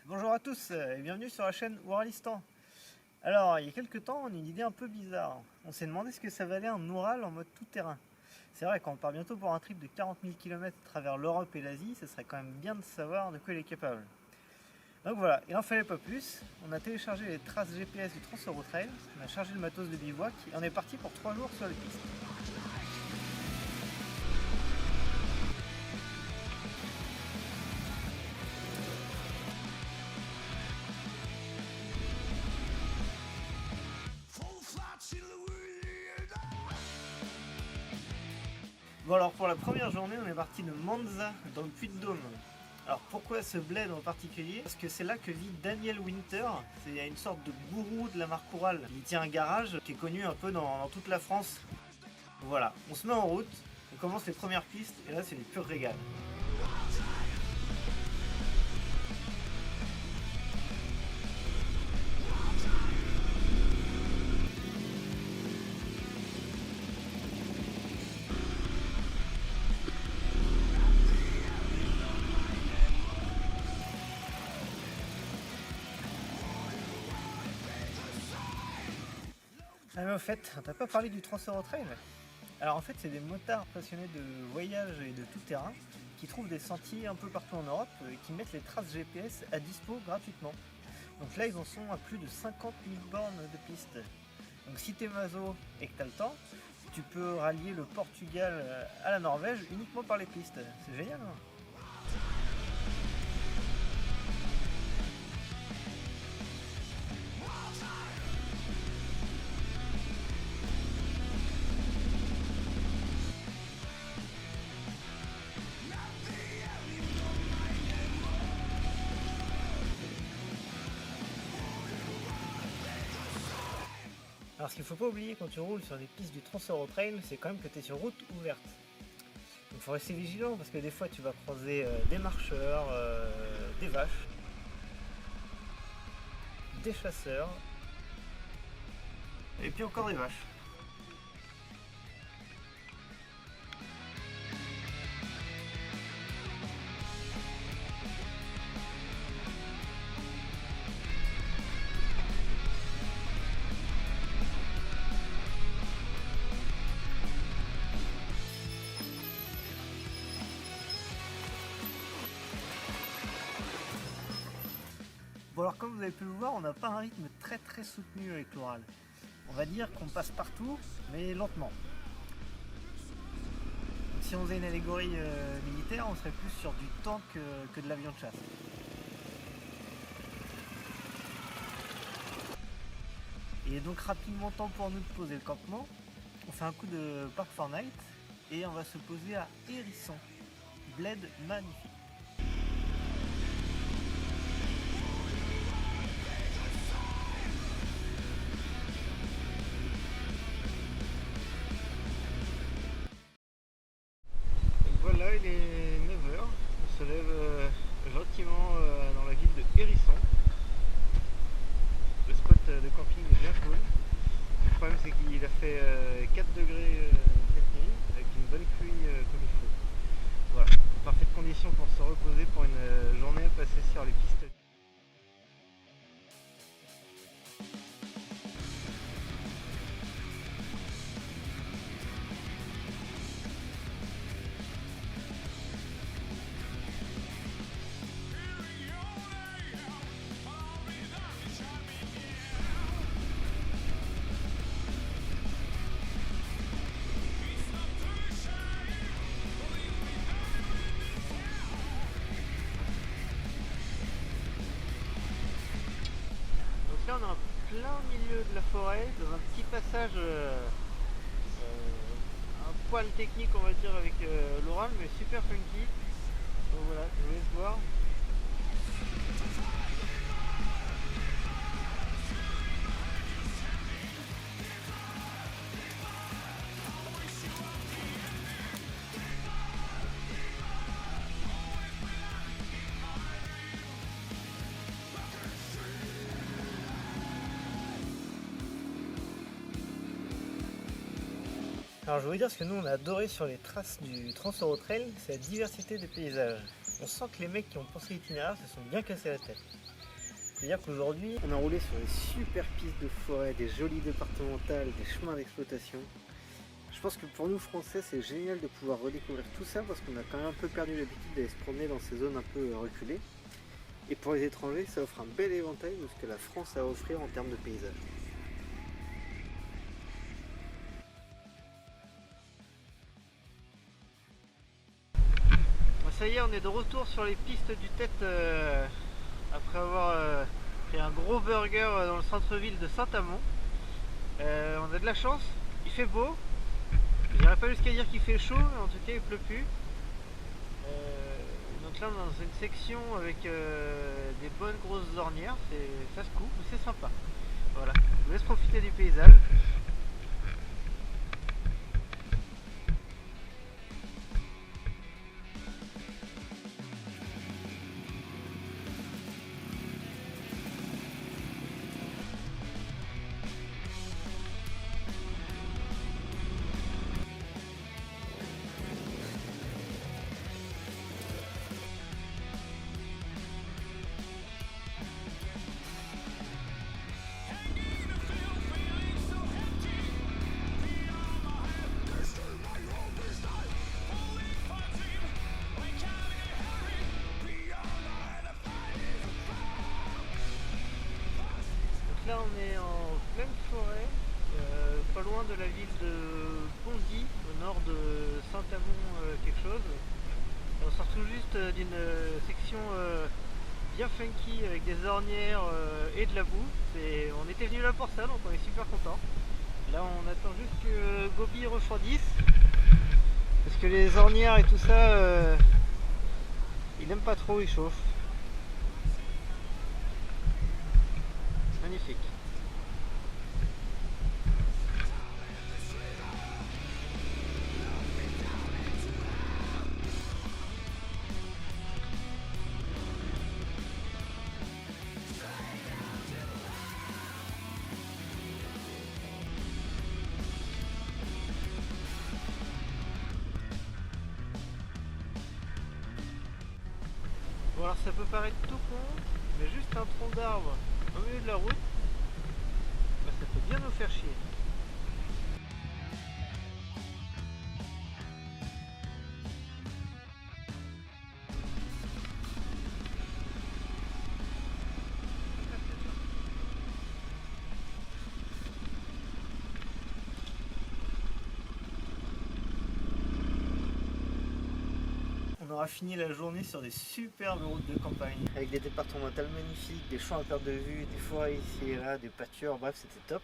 Bonjour à tous et bienvenue sur la chaîne Ouralistan. Alors, il y a quelques temps, on a une idée un peu bizarre. On s'est demandé ce que ça valait un Oural en mode tout-terrain. C'est vrai qu'on part bientôt pour un trip de 40 000 km à travers l'Europe et l'Asie, ce serait quand même bien de savoir de quoi il est capable. Donc voilà, il n'en fallait pas plus. On a téléchargé les traces GPS du Trans-Eurotrail, on a chargé le matos de bivouac et on est parti pour 3 jours sur les pistes. Bon alors pour la première journée, on est parti de Monza, dans le Puy-de-Dôme. Alors pourquoi ce bled en particulier? Parce que c'est là que vit Daniel Winter, c'est une sorte de gourou de la marque Oural. Il tient un garage qui est connu un peu dans toute la France. Voilà, on se met en route, on commence les premières pistes et là c'est du pur régal. Ah mais au fait, on t'a pas parlé du Trans-Eurotrail? Alors en fait c'est des motards passionnés de voyage et de tout terrain qui trouvent des sentiers un peu partout en Europe et qui mettent les traces GPS à dispo gratuitement. Donc là ils en sont à plus de 50 000 bornes de pistes. Donc si t'es maso et que t'as le temps, tu peux rallier le Portugal à la Norvège uniquement par les pistes. C'est génial, hein. Alors ce qu'il faut pas oublier quand tu roules sur des pistes du Trans-Eurotrail, c'est quand même que tu es sur route ouverte. Donc il faut rester vigilant parce que des fois tu vas croiser des marcheurs, des vaches, des chasseurs, et puis encore des vaches. Bon alors comme vous avez pu le voir, on n'a pas un rythme très soutenu avec l'Oural. On va dire qu'on passe partout, mais lentement. Donc, si on faisait une allégorie militaire, on serait plus sur du tank que de l'avion de chasse. Il est donc rapidement temps pour nous de poser le campement. On fait un coup de Park Fortnite et on va se poser à Hérisson. Bled magnifique. Voilà, il est 9 h. On se lève gentiment dans la ville de Hérisson. Le spot de camping est bien cool. Le problème c'est qu'il a fait 4 degrés cette nuit avec une bonne pluie comme il faut. Voilà, parfaite condition pour se reposer pour une journée à passer sur les pistes. Donc là on est en plein milieu de la forêt, dans un petit passage un poil technique on va dire avec l'Oural, mais super funky. Donc voilà, je vous laisse voir. Alors je veux dire ce que nous on a adoré sur les traces du Trans-Eurotrail, c'est la diversité des paysages. On sent que les mecs qui ont pensé l'itinéraire se sont bien cassés la tête. C'est-à-dire qu'aujourd'hui, on a roulé sur des super pistes de forêt, des jolies départementales, des chemins d'exploitation. Je pense que pour nous Français, c'est génial de pouvoir redécouvrir tout ça parce qu'on a quand même un peu perdu l'habitude d'aller se promener dans ces zones un peu reculées. Et pour les étrangers, ça offre un bel éventail de ce que la France a à offrir en termes de paysages. Ça y est, on est de retour sur les pistes du Tête après avoir pris un gros burger dans le centre-ville de Saint-Amand. On a de la chance, il fait beau. J'irai pas jusqu'à dire qu'il fait chaud, mais en tout cas il pleut plus. Donc là on est dans une section avec des bonnes grosses ornières, ça se coupe, c'est sympa. Voilà, je vous laisse profiter du paysage. Là on est en pleine forêt, pas loin de la ville de Bondy, au nord de Saint-Amand quelque chose. On sort tout juste d'une section bien funky avec des ornières et de la boue. On était venu là pour ça, donc on est super content. Là on attend juste que Gobi refroidisse, parce que les ornières et tout ça, il aime pas trop, il chauffe. Magnifique. Bon alors ça peut paraître tout con, mais juste un tronc d'arbre au milieu de la route, bah, ça peut bien nous faire chier. On aura fini la journée sur des superbes routes de campagne, avec des départementales magnifiques, des champs à perte de vue, des forêts ici et là, des pâtures, bref c'était top.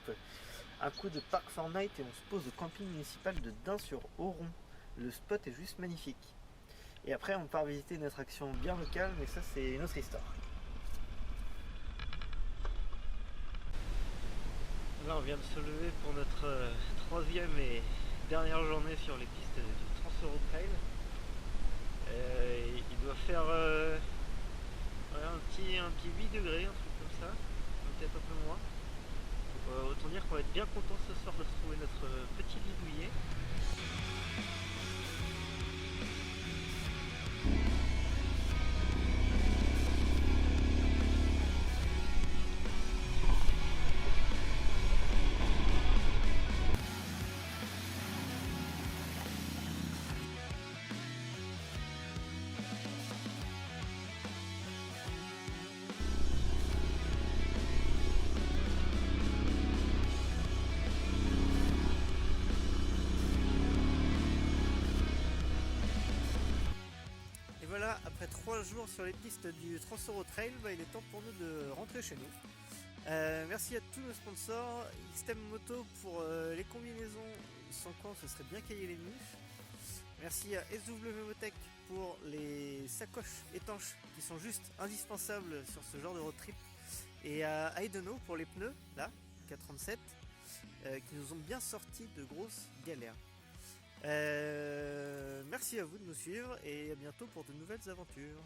Un coup de Park Fortnite et on se pose au camping municipal de Dain-sur-Oron. Le spot est juste magnifique. Et après on part visiter une attraction bien locale, mais ça c'est une autre histoire. Là on vient de se lever pour notre troisième et dernière journée sur les pistes du Trans-Euro-Trail. Il doit faire un petit 8 degrés, un truc comme ça, peut-être un peu moins. Autant dire qu'on va être bien content ce soir de retrouver notre petit lit douillet. Voilà, après 3 jours sur les pistes du Trans-Euro-Trail, il est temps pour nous de rentrer chez nous. Merci à tous nos sponsors, XTEM Moto pour les combinaisons, sans quoi on se serait bien caillé les nuits. Merci à SW Motech pour les sacoches étanches qui sont juste indispensables sur ce genre de road trip. Et à Aideno pour les pneus, là, K37, qui nous ont bien sorti de grosses galères. Merci à vous de nous suivre et à bientôt pour de nouvelles aventures.